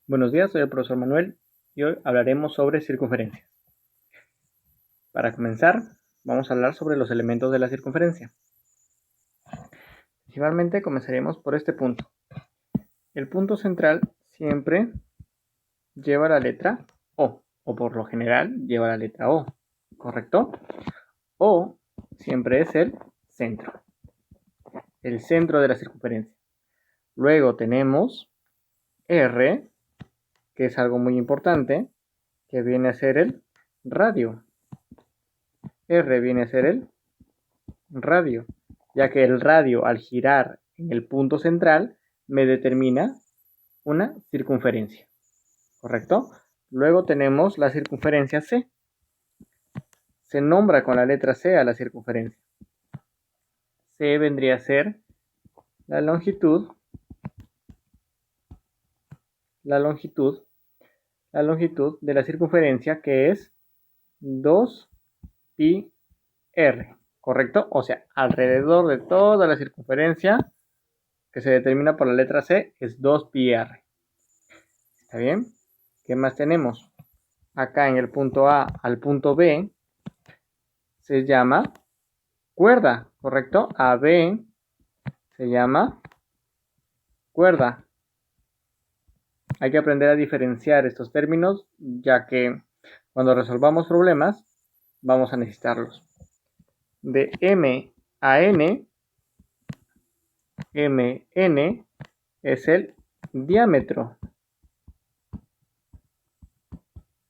Buenos días, soy el profesor Manuel y hoy hablaremos sobre circunferencias. Para comenzar, vamos a hablar sobre los elementos de la circunferencia. Principalmente comenzaremos por este punto. El punto central siempre lleva la letra o por lo general lleva la letra O, ¿correcto? O siempre es el centro de la circunferencia. Luego tenemos R, que es algo muy importante, que viene a ser el radio. R viene a ser el radio, ya que el radio al girar en el punto central me determina una circunferencia, ¿correcto? Luego tenemos la circunferencia C. Se nombra con la letra C a la circunferencia. C vendría a ser la longitud, la longitud, la longitud de la circunferencia, que es 2πr, ¿correcto? O sea, alrededor de toda la circunferencia que se determina por la letra C es 2πr. ¿Está bien? ¿Qué más tenemos? Acá en el punto A al punto B se llama cuerda, ¿correcto? AB se llama cuerda. Hay que aprender a diferenciar estos términos, ya que cuando resolvamos problemas vamos a necesitarlos. De M a N, MN es el diámetro.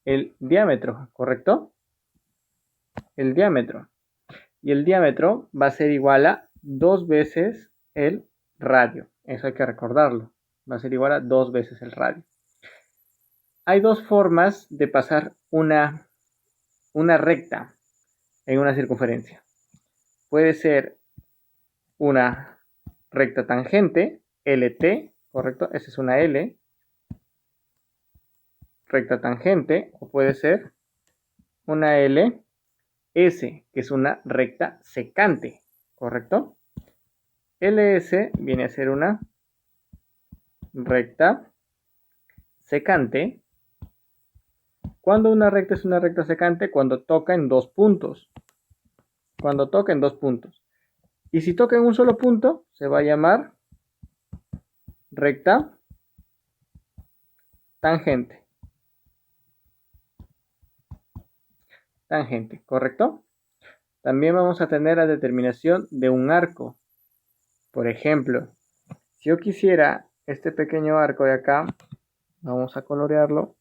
El diámetro, ¿correcto? El diámetro. Y el diámetro va a ser igual a 2 veces el radio. Eso hay que recordarlo. Va a ser igual a 2 veces el radio. Hay dos formas de pasar una recta en una circunferencia. Puede ser una recta tangente, LT, ¿correcto? Esa es una L. Recta tangente, o puede ser una LS, que es una recta secante, ¿correcto? LS viene a ser una recta secante. Cuando una recta es una recta secante, cuando toca en dos puntos. Cuando toca en dos puntos. Y si toca en un solo punto, se va a llamar recta tangente. Tangente, ¿correcto? También vamos a tener la determinación de un arco. Por ejemplo, si yo quisiera este pequeño arco de acá, vamos a colorearlo.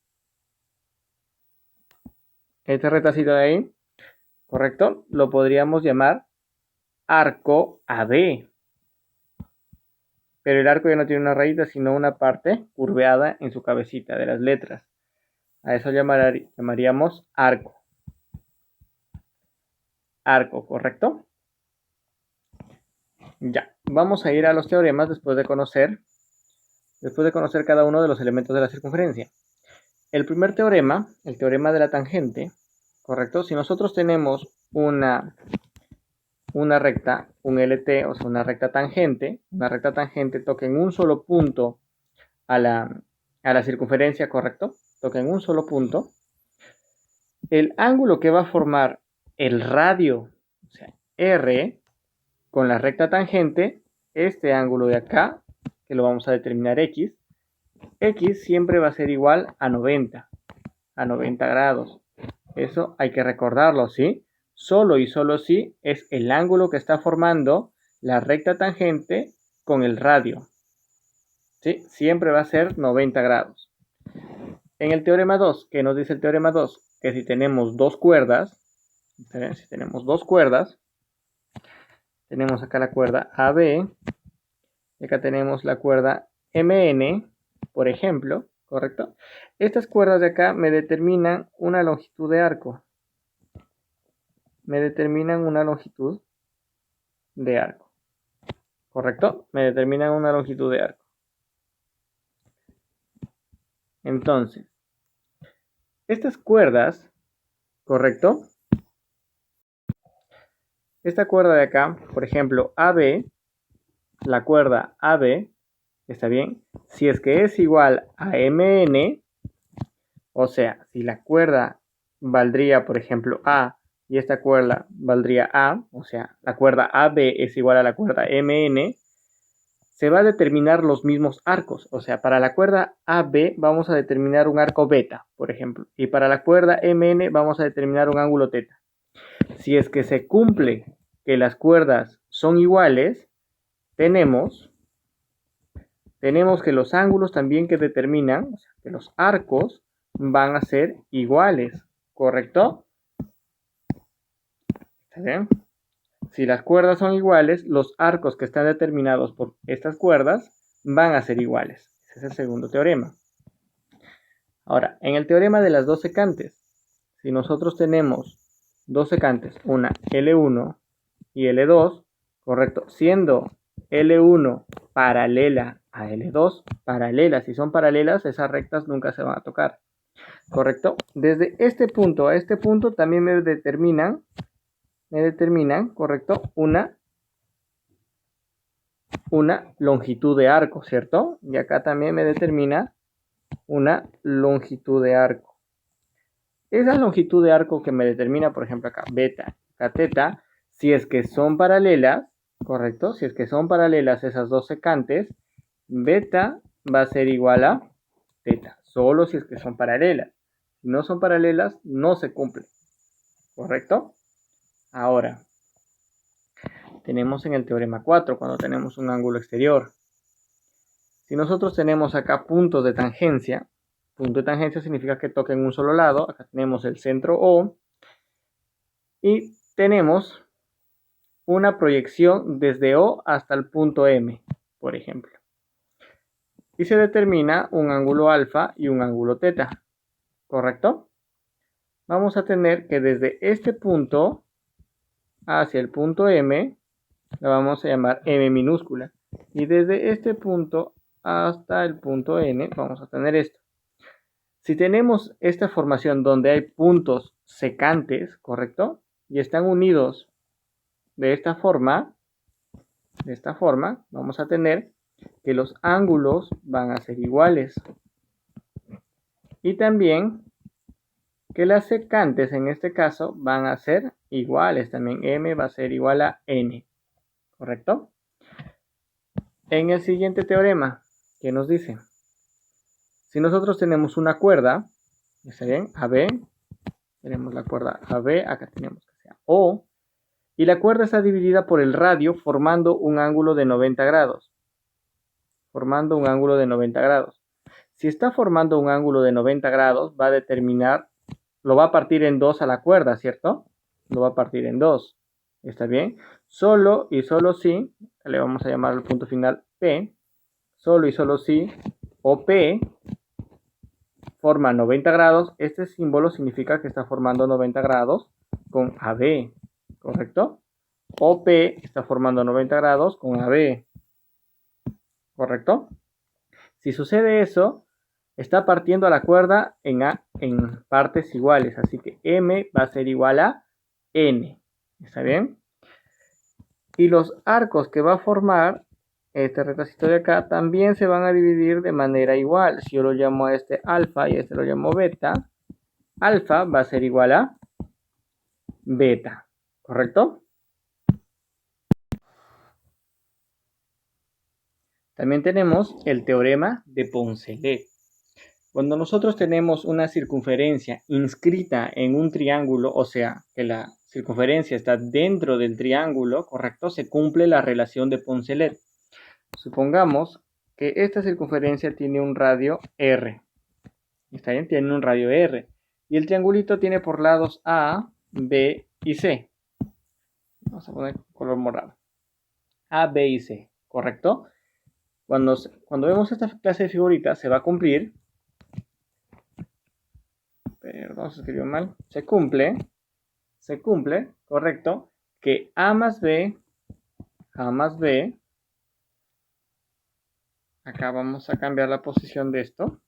Este retacito de ahí, ¿correcto? Lo podríamos llamar arco AB. Pero el arco ya no tiene una rayita, sino una parte curveada en su cabecita de las letras. A eso llamaríamos arco. Arco, ¿correcto? Ya, vamos a ir a los teoremas después de conocer cada uno de los elementos de la circunferencia. El primer teorema, el teorema de la tangente, ¿correcto? Si nosotros tenemos una recta, un LT, o sea, una recta tangente toca en un solo punto a la circunferencia, ¿correcto? Toca en un solo punto. El ángulo que va a formar el radio, o sea, R, con la recta tangente, este ángulo de acá, que lo vamos a determinar X siempre va a ser igual a 90 grados. Eso hay que recordarlo, ¿sí? Solo y solo si es el ángulo que está formando la recta tangente con el radio. ¿Sí? Siempre va a ser 90 grados. En el teorema 2, ¿qué nos dice el teorema 2? Que si tenemos dos cuerdas, tenemos acá la cuerda AB, y acá tenemos la cuerda MN, por ejemplo, ¿correcto? Estas cuerdas de acá me determinan una longitud de arco. ¿Correcto? Me determinan una longitud de arco. Entonces, estas cuerdas, ¿correcto? Esta cuerda de acá, por ejemplo, AB, la cuerda AB, ¿Está bien? Si es que es igual a mn, o sea, si la cuerda valdría, por ejemplo, A y esta cuerda valdría A, o sea, la cuerda AB es igual a la cuerda MN, se va a determinar los mismos arcos. O sea, para la cuerda AB vamos a determinar un arco beta, por ejemplo, y para la cuerda MN vamos a determinar un ángulo teta. Si es que se cumple que las cuerdas son iguales, tenemos que los ángulos también que determinan, o sea, que los arcos van a ser iguales, ¿correcto? ¿Está bien? Si las cuerdas son iguales, los arcos que están determinados por estas cuerdas van a ser iguales. Ese es el segundo teorema. Ahora, en el teorema de las dos secantes, si nosotros tenemos dos secantes, una L1 y L2, correcto, siendo L1 paralela a L2, paralelas, si son paralelas, esas rectas nunca se van a tocar, correcto. Desde este punto a este punto también me determinan, correcto, una longitud de arco, ¿cierto? Y acá también me determina una longitud de arco. Esa longitud de arco que me determina, por ejemplo, acá beta, acá teta, si es que son paralelas, ¿correcto? Si es que son paralelas esas dos secantes, beta va a ser igual a teta, solo si es que son paralelas. Si no son paralelas, no se cumple, ¿correcto? Ahora, tenemos en el teorema 4, cuando tenemos un ángulo exterior. Si nosotros tenemos acá puntos de tangencia, punto de tangencia significa que toca en un solo lado, acá tenemos el centro O, y tenemos una proyección desde O hasta el punto M, por ejemplo. Y se determina un ángulo alfa y un ángulo teta, ¿correcto? Vamos a tener que desde este punto hacia el punto M, la vamos a llamar M minúscula. Y desde este punto hasta el punto N, vamos a tener esto. Si tenemos esta formación donde hay puntos secantes, ¿correcto? Y están unidos de esta forma, vamos a tener que los ángulos van a ser iguales. Y también que las secantes en este caso van a ser iguales. También M va a ser igual a N, ¿correcto? En el siguiente teorema, ¿qué nos dice? Si nosotros tenemos una cuerda, ¿está bien? AB, tenemos la cuerda AB, acá tenemos que sea O, y la cuerda está dividida por el radio formando un ángulo de 90 grados. Si está formando un ángulo de 90 grados, va a determinar, lo va a partir en dos a la cuerda, ¿cierto? Lo va a partir en dos. ¿Está bien? Solo y solo si, le vamos a llamar al punto final P, solo y solo si OP forma 90 grados, este símbolo significa que está formando 90 grados con AB, ¿correcto? OP está formando 90 grados con AB, ¿correcto? Si sucede eso, está partiendo a la cuerda en partes iguales, así que M va a ser igual a N, ¿está bien? Y los arcos que va a formar este retacito de acá también se van a dividir de manera igual. Si yo lo llamo a este alfa y a este lo llamo beta, alfa va a ser igual a beta, ¿correcto? También tenemos el teorema de Poncelet. Cuando nosotros tenemos una circunferencia inscrita en un triángulo, o sea, que la circunferencia está dentro del triángulo, ¿correcto? Se cumple la relación de Poncelet. Supongamos que esta circunferencia tiene un radio R. ¿Está bien? Tiene un radio R. Y el triangulito tiene por lados A, B y C. Vamos a poner color morado. A, B y C, ¿correcto? Cuando vemos esta clase de figuritas se va a cumplir. Perdón, se escribió mal. Se cumple, correcto, que A más B, acá vamos a cambiar la posición de esto.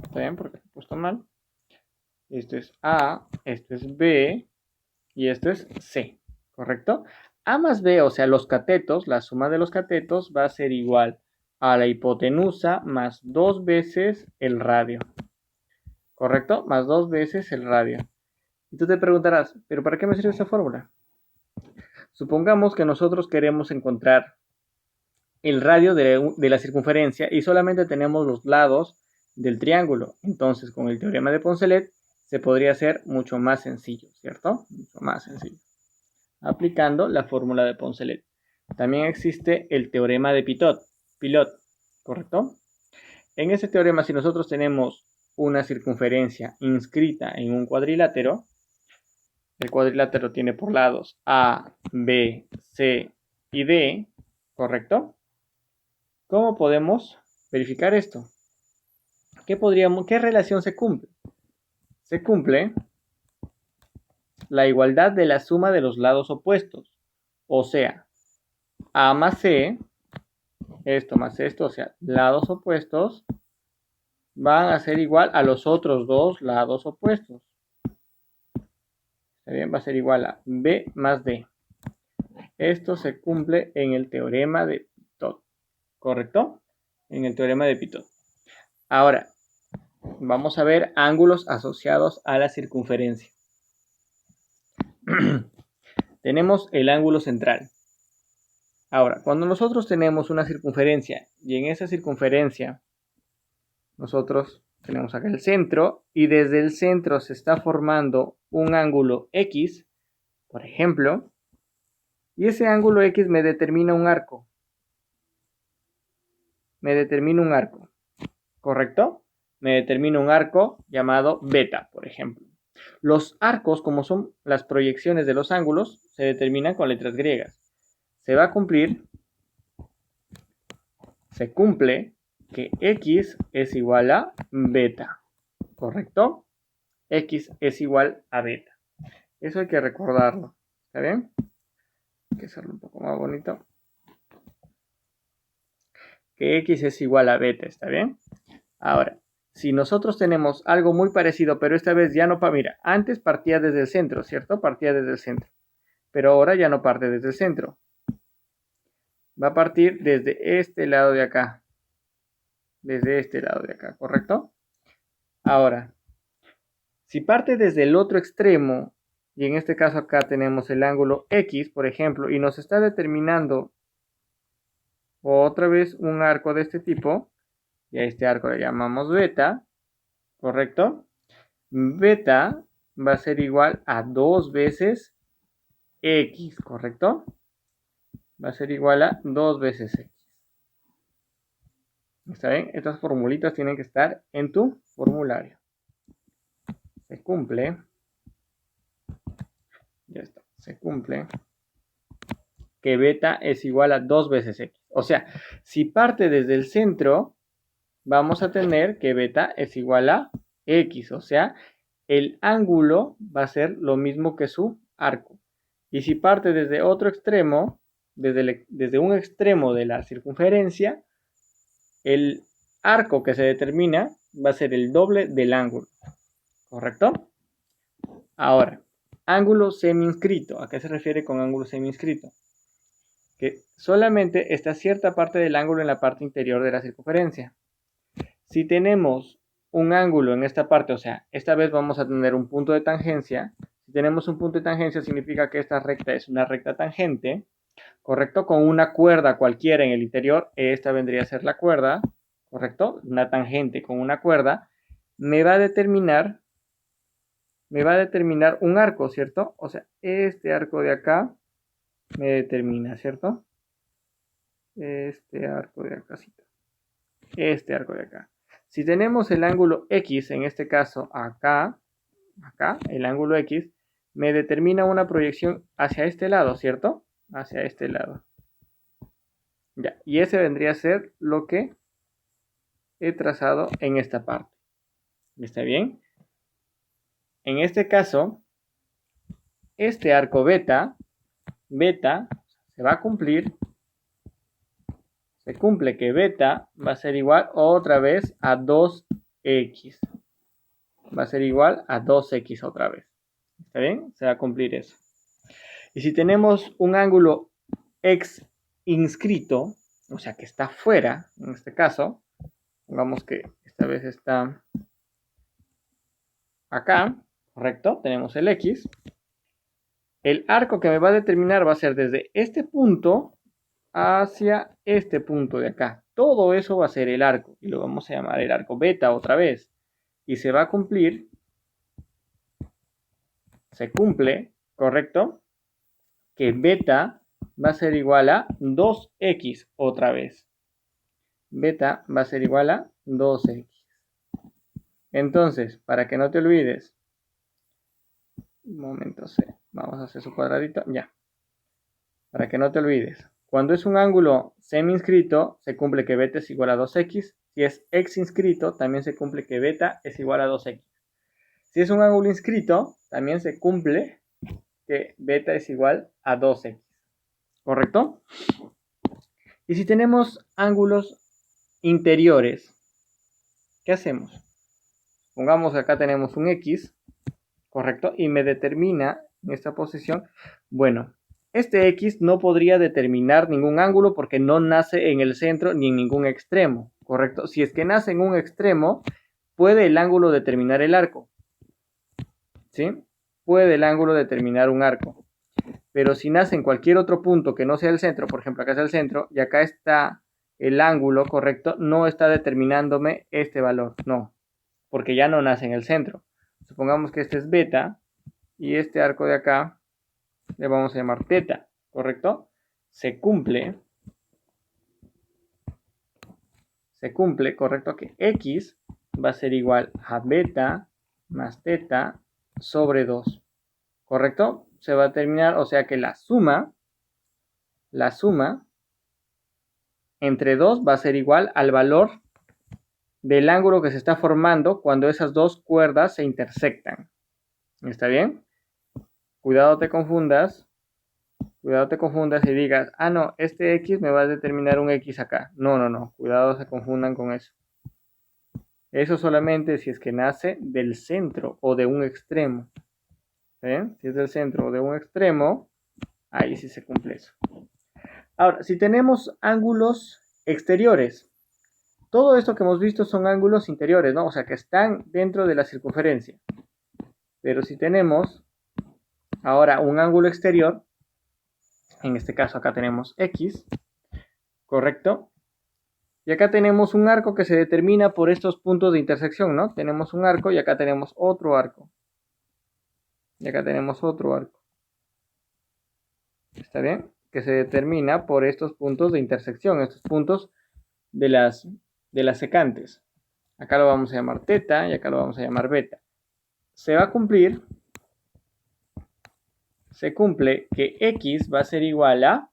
¿Está bien? Porque he puesto mal. Esto es A, esto es B y esto es C, ¿correcto? A más B, o sea, los catetos, la suma de los catetos va a ser igual a la hipotenusa más 2 veces el radio. ¿Correcto? Más 2 veces el radio. Y tú te preguntarás, ¿pero para qué me sirve esta fórmula? Supongamos que nosotros queremos encontrar el radio de la circunferencia y solamente tenemos los lados del triángulo. Entonces, con el teorema de Poncelet se podría hacer mucho más sencillo, ¿cierto? Mucho más sencillo. Aplicando la fórmula de Poncelet. También existe el teorema de Pilot, ¿correcto? En ese teorema, si nosotros tenemos una circunferencia inscrita en un cuadrilátero, el cuadrilátero tiene por lados A, B, C y D, ¿correcto? ¿Cómo podemos verificar esto? ¿Qué relación se cumple? Se cumple la igualdad de la suma de los lados opuestos. O sea, A más C, esto más esto, o sea, lados opuestos, van a ser igual a los otros dos lados opuestos. ¿Está bien? Va a ser igual a B más D. Esto se cumple en el teorema de Pitot, ¿correcto? En el teorema de Pitot. Ahora, vamos a ver ángulos asociados a la circunferencia. Tenemos el ángulo central. Ahora, cuando nosotros tenemos una circunferencia y en esa circunferencia nosotros tenemos acá el centro y desde el centro se está formando un ángulo X, por ejemplo, y ese ángulo X me determina un arco. ¿Correcto? Me determina un arco llamado beta, por ejemplo. Los arcos, como son las proyecciones de los ángulos, se determinan con letras griegas. Se cumple que X es igual a beta, ¿correcto? X es igual a beta. Eso hay que recordarlo, ¿está bien? Hay que hacerlo un poco más bonito. Que X es igual a beta, ¿está bien? Ahora, si nosotros tenemos algo muy parecido, pero esta vez ya no mira, antes partía desde el centro, ¿cierto? Partía desde el centro, pero ahora ya no parte desde el centro. Va a partir desde este lado de acá. Desde este lado de acá, ¿correcto? Ahora, si parte desde el otro extremo, y en este caso acá tenemos el ángulo X, por ejemplo, y nos está determinando otra vez un arco de este tipo, y a este arco le llamamos beta, ¿correcto? Beta va a ser igual a 2 veces X, ¿correcto? Va a ser igual a 2 veces X. ¿Está bien? Estas formulitas tienen que estar en tu formulario. Se cumple. Ya está. Se cumple que beta es igual a 2 veces X. O sea, si parte desde el centro, vamos a tener que beta es igual a X. O sea, el ángulo va a ser lo mismo que su arco. Y si parte desde otro extremo, desde un extremo de la circunferencia, el arco que se determina va a ser el doble del ángulo. ¿Correcto? Ahora, ángulo semi-inscrito. ¿A qué se refiere con ángulo semi-inscrito? Que solamente está cierta parte del ángulo en la parte interior de la circunferencia. Si tenemos un ángulo en esta parte, o sea, esta vez vamos a tener un punto de tangencia. Si tenemos un punto de tangencia, significa que esta recta es una recta tangente, ¿correcto? Con una cuerda cualquiera en el interior, esta vendría a ser la cuerda, ¿correcto? Una tangente con una cuerda, me va a determinar un arco, ¿cierto? O sea, este arco de acá me determina, ¿cierto? Este arco de acá, este arco de acá. Si tenemos el ángulo X, en este caso acá, el ángulo X, me determina una proyección hacia este lado, ¿cierto? Hacia este lado. Ya, y ese vendría a ser lo que he trazado en esta parte. ¿Está bien? En este caso, este arco beta se va a cumplir. Se cumple que beta va a ser igual otra vez a 2x. Va a ser igual a 2x otra vez. ¿Está bien? Se va a cumplir eso. Y si tenemos un ángulo X inscrito, o sea que está fuera, en este caso, pongamos que esta vez está acá, correcto, tenemos el X. El arco que me va a determinar va a ser desde este punto hacia este punto de acá. Todo eso va a ser el arco y lo vamos a llamar el arco beta otra vez. Y se va a cumplir, se cumple, correcto, que beta va a ser igual a 2x otra vez. Beta va a ser igual a 2x. Entonces, para que no te olvides, un momento, vamos a hacer su cuadradito, ya. Para que no te olvides, cuando es un ángulo semi-inscrito, se cumple que beta es igual a 2x. Si es x inscrito, también se cumple que beta es igual a 2x. Si es un ángulo inscrito, también se cumple que beta es igual a 2x. ¿Correcto? Y si tenemos ángulos interiores, ¿qué hacemos? Pongamos que acá tenemos un x, ¿correcto? Y me determina en esta posición, bueno, este x no podría determinar ningún ángulo porque no nace en el centro ni en ningún extremo, ¿correcto? Si es que nace en un extremo, puede el ángulo determinar el arco, ¿sí? Puede el ángulo determinar un arco. Pero si nace en cualquier otro punto que no sea el centro, por ejemplo, acá es el centro y acá está el ángulo, ¿correcto? No está determinándome este valor, no, porque ya no nace en el centro. Supongamos que este es beta y este arco de acá le vamos a llamar teta, ¿correcto? Se cumple, ¿correcto? Que x va a ser igual a beta más teta sobre 2, ¿correcto? Se va a terminar, o sea que la suma entre 2 va a ser igual al valor del ángulo que se está formando cuando esas dos cuerdas se intersectan. ¿Está bien? Cuidado te confundas y digas, ah no, este X me va a determinar un X acá. No, cuidado se confundan con eso. Eso solamente si es que nace del centro o de un extremo. ¿Sí? Si es del centro o de un extremo, ahí sí se cumple eso. Ahora, si tenemos ángulos exteriores, todo esto que hemos visto son ángulos interiores, ¿no? O sea, que están dentro de la circunferencia. Pero si tenemos ahora un ángulo exterior, en este caso acá tenemos X, ¿correcto? Y acá tenemos un arco que se determina por estos puntos de intersección, ¿no? Tenemos un arco y acá tenemos otro arco. Y acá tenemos otro arco. ¿Está bien? Que se determina por estos puntos de intersección, estos puntos de las secantes. Acá lo vamos a llamar teta y acá lo vamos a llamar beta. Se va a cumplir, se cumple que X va a ser igual a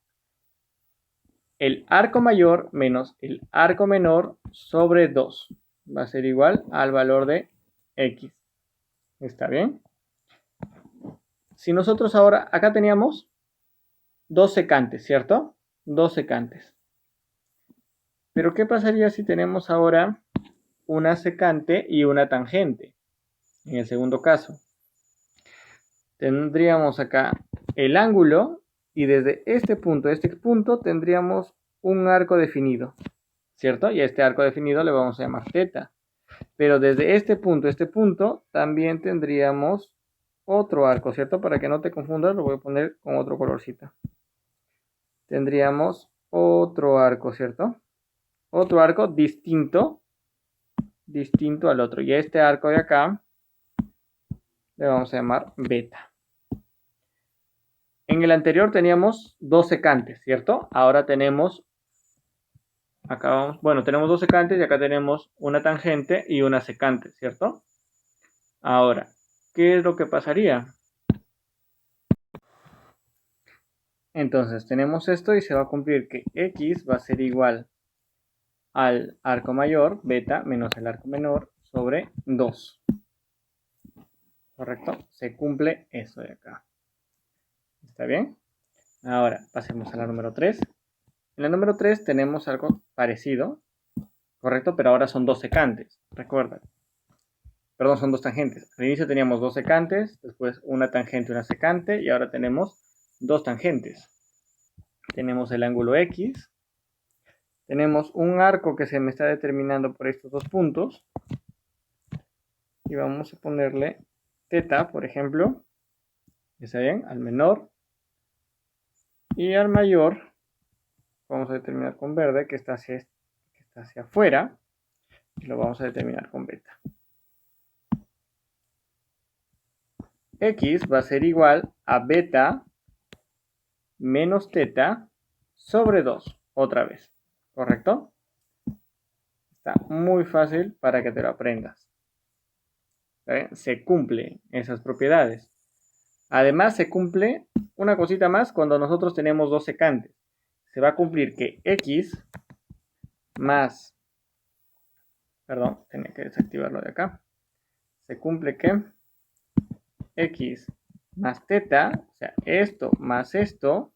el arco mayor menos el arco menor sobre 2. Va a ser igual al valor de X. ¿Está bien? Si nosotros ahora, acá teníamos dos secantes, ¿cierto? Dos secantes. Pero ¿qué pasaría si tenemos ahora una secante y una tangente? En el segundo caso. Tendríamos acá el ángulo y desde este punto tendríamos un arco definido, ¿cierto? Y a este arco definido le vamos a llamar teta. Pero desde este punto, también tendríamos otro arco, ¿cierto? Para que no te confundas, lo voy a poner con otro colorcito. Tendríamos otro arco, ¿cierto? Otro arco distinto al otro. Y a este arco de acá le vamos a llamar beta. En el anterior teníamos dos secantes, ¿cierto? Ahora tenemos, acá vamos, bueno, tenemos dos secantes y acá tenemos una tangente y una secante, ¿cierto? Ahora, ¿qué es lo que pasaría? Entonces tenemos esto y se va a cumplir que X va a ser igual al arco mayor, beta, menos el arco menor, sobre 2. ¿Correcto? Se cumple eso de acá. ¿Está bien? Ahora pasemos a la número 3. En la número 3 tenemos algo parecido, ¿correcto? Pero ahora son dos secantes, recuerda. Perdón, son dos tangentes. Al inicio teníamos dos secantes, después una tangente y una secante, y ahora tenemos dos tangentes. Tenemos el ángulo X tenemos un arco que se me está determinando por estos dos puntos. Y vamos a ponerle θ, por ejemplo. ¿Está bien? Al menor. Y al mayor vamos a determinar con verde, que está hacia afuera. Y lo vamos a determinar con beta. X va a ser igual a beta menos θ sobre 2. Otra vez. ¿Correcto? Está muy fácil para que te lo aprendas. Se cumplen esas propiedades. Además, se cumple una cosita más cuando nosotros tenemos dos secantes. Se va a cumplir que X más... Perdón, tenía que desactivarlo de acá. Se cumple que X más θ, o sea, esto más esto,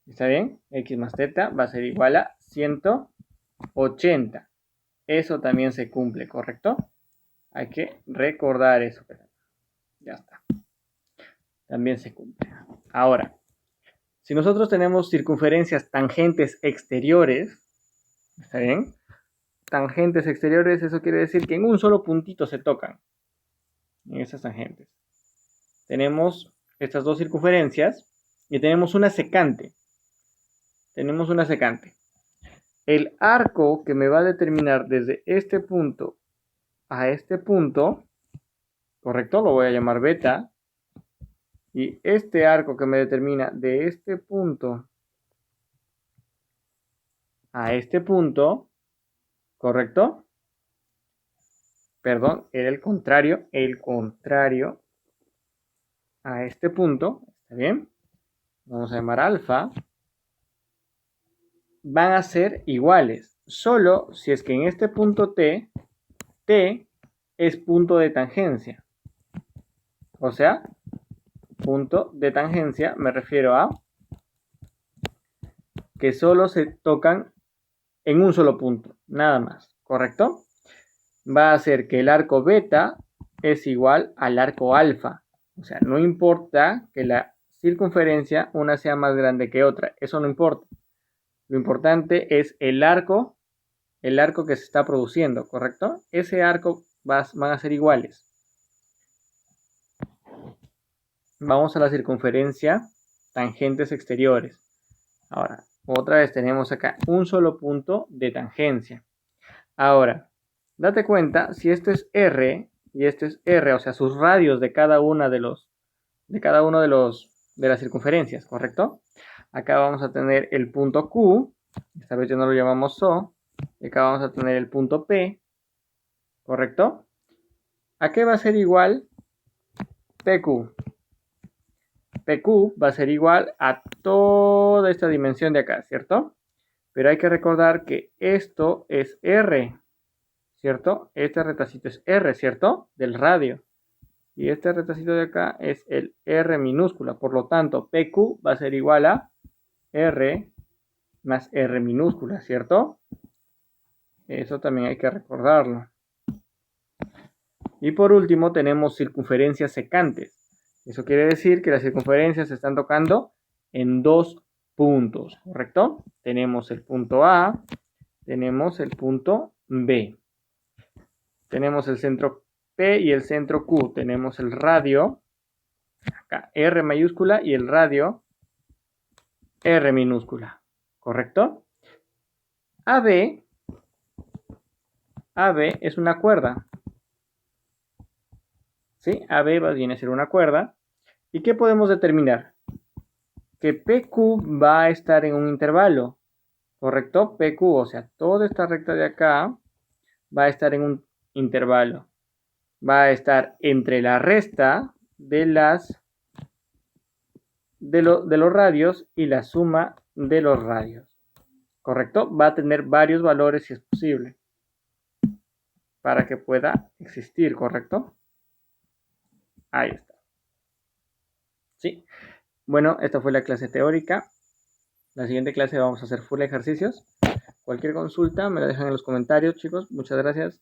¿está bien? X más θ va a ser igual a 180. Eso también se cumple, ¿correcto? Hay que recordar eso. Ya está. También se cumple. Ahora, si nosotros tenemos circunferencias tangentes exteriores, ¿está bien? Tangentes exteriores, eso quiere decir que en un solo puntito se tocan. En esas tangentes. Tenemos estas dos circunferencias y tenemos una secante. Tenemos una secante. El arco que me va a determinar desde este punto a este punto, ¿correcto? Lo voy a llamar beta. Y este arco que me determina de este punto a este punto, ¿correcto? Perdón, era el contrario a este punto, ¿está bien? Vamos a llamar alfa. Van a ser iguales, solo si es que en este punto T es punto de tangencia. O sea, punto de tangencia me refiero a que solo se tocan en un solo punto, nada más, ¿correcto? Va a ser que el arco beta es igual al arco alfa. O sea, no importa que la circunferencia una sea más grande que otra, eso no importa. Lo importante es el arco que se está produciendo, ¿correcto? Ese arco van a ser iguales. Vamos a la circunferencia tangentes exteriores. Ahora, otra vez tenemos acá un solo punto de tangencia. Ahora, date cuenta, si este es R y este es R, o sea, sus radios de cada uno de las circunferencias, ¿correcto? Acá vamos a tener el punto Q, esta vez ya no lo llamamos O, y acá vamos a tener el punto P, ¿correcto? ¿A qué va a ser igual PQ? PQ va a ser igual a toda esta dimensión de acá, ¿cierto? Pero hay que recordar que esto es R, ¿cierto? Este retacito es R, ¿cierto? Del radio. Y este retacito de acá es el R minúscula. Por lo tanto, PQ va a ser igual a R más R minúscula, ¿cierto? Eso también hay que recordarlo. Y por último tenemos circunferencias secantes. Eso quiere decir que las circunferencias se están tocando en dos puntos, ¿correcto? Tenemos el punto A, tenemos el punto B. Tenemos el centro P y el centro Q. Tenemos el radio, acá R mayúscula, y el radio R minúscula, ¿correcto? AB es una cuerda. ¿Sí? AB viene a ser una cuerda. ¿Y qué podemos determinar? Que PQ va a estar en un intervalo, ¿correcto? PQ, o sea, toda esta recta de acá va a estar en un intervalo. Va a estar entre la resta de los radios y la suma de los radios, ¿correcto? Va a tener varios valores si es posible para que pueda existir, ¿correcto? Ahí está. Sí. Bueno, esta fue la clase teórica. La siguiente clase vamos a hacer full ejercicios. Cualquier consulta me la dejan en los comentarios, chicos. Muchas gracias.